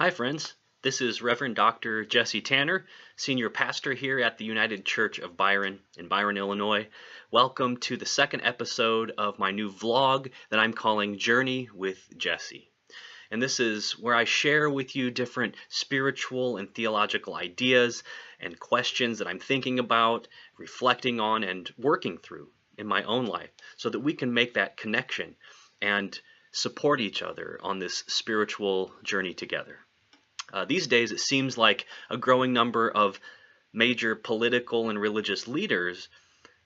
Hi, friends. This is Reverend Dr. Jesse Tanner, Senior Pastor here at the United Church of Byron in Byron, Illinois. Welcome to the second episode of my new vlog that I'm calling Journey with Jesse. And this is where I share with you different spiritual and theological ideas and questions that I'm thinking about, reflecting on, and working through in my own life so that we can make that connection and support each other on this spiritual journey together. These days, it seems like a growing number of major political and religious leaders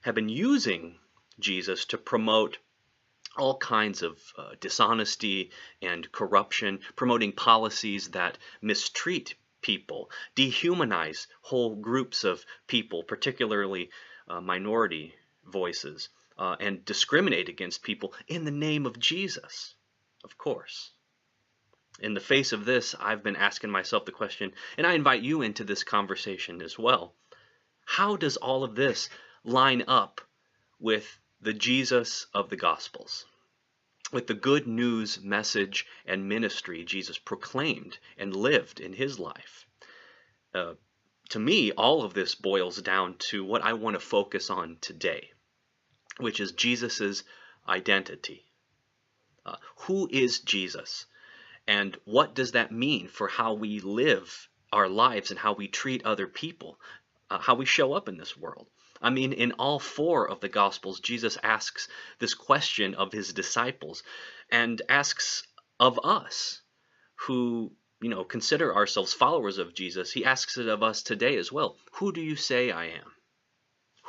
have been using Jesus to promote all kinds of dishonesty and corruption, promoting policies that mistreat people, dehumanize whole groups of people, particularly minority voices, and discriminate against people in the name of Jesus, of course. In the face of this, I've been asking myself the question, and I invite you into this conversation as well. How does all of this line up with the Jesus of the Gospels, with the good news message and ministry Jesus proclaimed and lived in his life? To me, all of this boils down to what I want to focus on today, which is Jesus's identity. Who is Jesus? And what does that mean for how we live our lives and how we treat other people, how we show up in this world? I mean, in all four of the Gospels, Jesus asks this question of his disciples and asks of us who, consider ourselves followers of Jesus. He asks it of us today as well. Who do you say I am?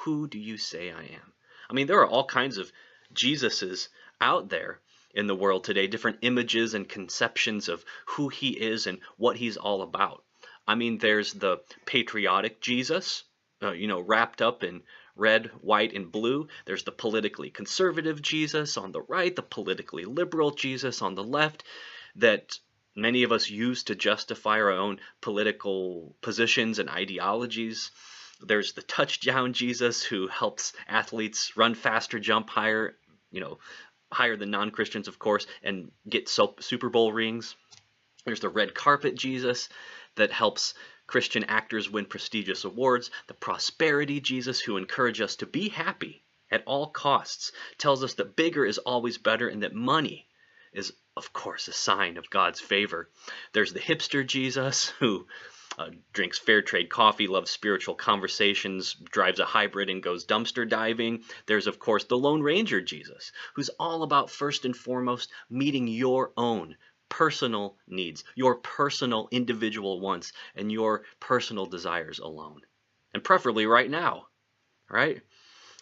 Who do you say I am? I mean, there are all kinds of Jesuses out there in the world today, different images and conceptions of who he is and what he's all about. I mean, there's the patriotic Jesus, wrapped up in red, white, and blue. There's the politically conservative Jesus on the right, the politically liberal Jesus on the left, that many of us use to justify our own political positions and ideologies. There's the touchdown Jesus who helps athletes run faster, jump higher, higher than non-Christians, of course, and get Super Bowl rings. There's the red carpet Jesus that helps Christian actors win prestigious awards. The prosperity Jesus who encourages us to be happy at all costs, tells us that bigger is always better and that money is, of course, a sign of God's favor. There's the hipster Jesus who drinks fair trade coffee, loves spiritual conversations, drives a hybrid, and goes dumpster diving. There's, of course, the Lone Ranger Jesus, who's all about, first and foremost, meeting your own personal needs, your personal individual wants, and your personal desires alone. And preferably right now, right?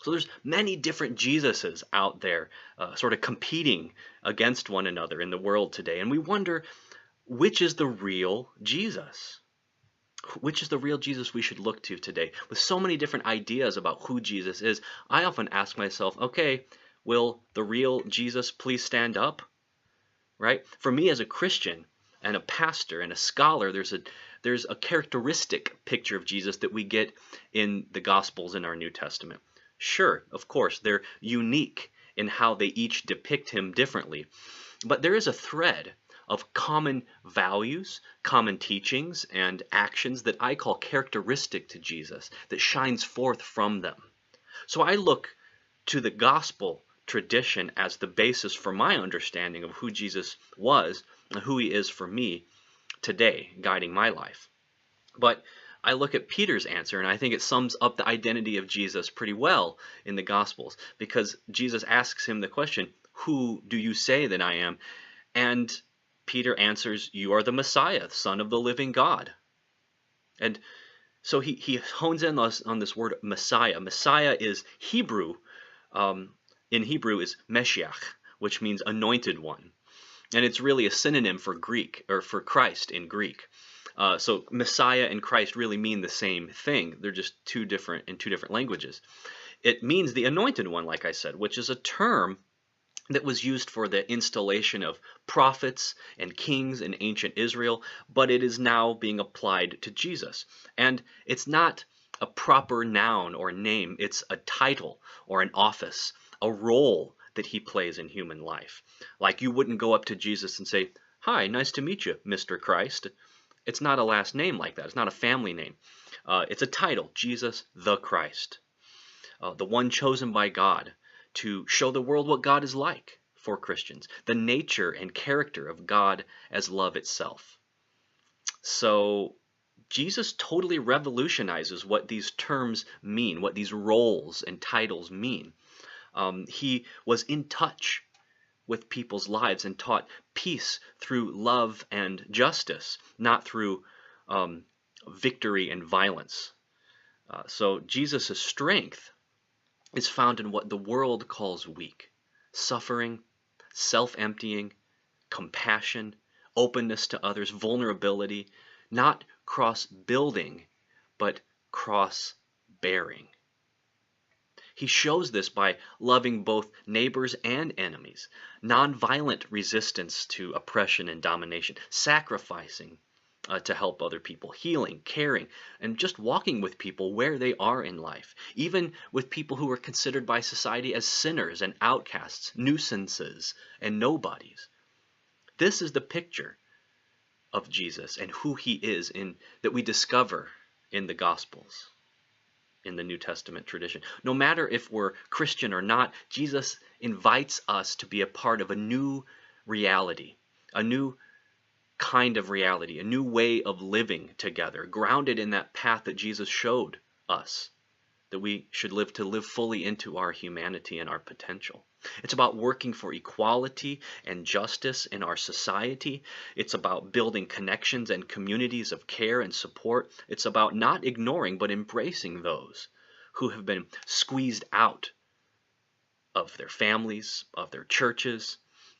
So there's many different Jesuses out there sort of competing against one another in the world today. And we wonder, which is the real Jesus? Which is the real Jesus we should look to today? With so many different ideas about who Jesus is, I often ask myself, okay, will the real Jesus please stand up? Right? For me as a Christian and a pastor and a scholar, there's a characteristic picture of Jesus that we get in the Gospels in our New Testament. Sure, of course, they're unique in how they each depict him differently, but there is a thread of common values, common teachings, and actions that I call characteristic to Jesus, that shines forth from them. So I look to the gospel tradition as the basis for my understanding of who Jesus was and who he is for me today, guiding my life. But I look at Peter's answer, and I think it sums up the identity of Jesus pretty well in the Gospels, because Jesus asks him the question, who do you say that I am? And Peter answers, you are the Messiah, Son of the living God. And so he hones in on this word Messiah. Messiah is Hebrew, in Hebrew is Meshiach, which means anointed one. And it's really a synonym for Greek, or for Christ in Greek. So Messiah and Christ really mean the same thing. They're just two different languages. It means the anointed one, like I said, which is a term that was used for the installation of prophets and kings in ancient Israel, but it is now being applied to Jesus. And it's not a proper noun or name, it's a title or an office, a role that he plays in human life. Like you wouldn't go up to Jesus and say, "Hi, nice to meet you, Mr. Christ." It's not a last name like that. It's not a family name. It's a title, Jesus the Christ, the one chosen by God to show the world what God is like for Christians, the nature and character of God as love itself. So Jesus totally revolutionizes what these terms mean, what these roles and titles mean. He was in touch with people's lives and taught peace through love and justice, not through victory and violence. So Jesus' strength is found in what the world calls weak: suffering, self-emptying, compassion, openness to others, vulnerability, not cross-building, but cross-bearing. He shows this by loving both neighbors and enemies, nonviolent resistance to oppression and domination, sacrificing to help other people, healing, caring, and just walking with people where they are in life, even with people who are considered by society as sinners and outcasts, nuisances, and nobodies. This is the picture of Jesus and who he is that we discover in the Gospels, in the New Testament tradition. No matter if we're Christian or not, Jesus invites us to be a part of a new reality, a new kind of reality, a new way of living together, grounded in that path that Jesus showed us, that we should live fully into our humanity and our potential. It's about working for equality and justice in our society. It's about building connections and communities of care and support. It's about not ignoring but embracing those who have been squeezed out of their families, of their churches,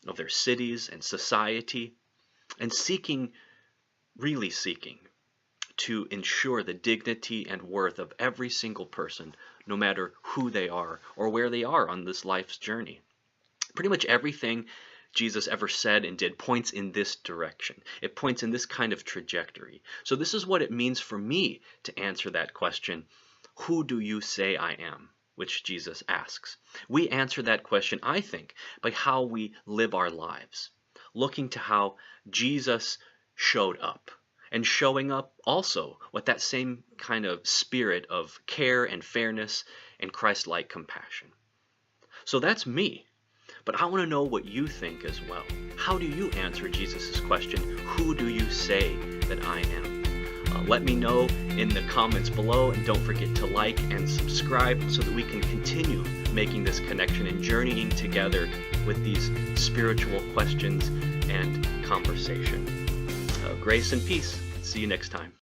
of their cities and society, and really seeking to ensure the dignity and worth of every single person, no matter who they are or where they are on this life's journey. Pretty much everything Jesus ever said and did points in this direction. It points in this kind of trajectory. So this is what it means for me to answer that question, who do you say I am? Which Jesus asks. We answer that question, I think, by how we live our lives, looking to how Jesus showed up, and showing up also with that same kind of spirit of care and fairness and Christ-like compassion. So that's me. But I want to know what you think as well. How do you answer Jesus' question, who do you say that I am? Let me know in the comments below, and don't forget to like and subscribe so that we can continue making this connection and journeying together with these spiritual questions and conversation. Grace and peace. See you next time.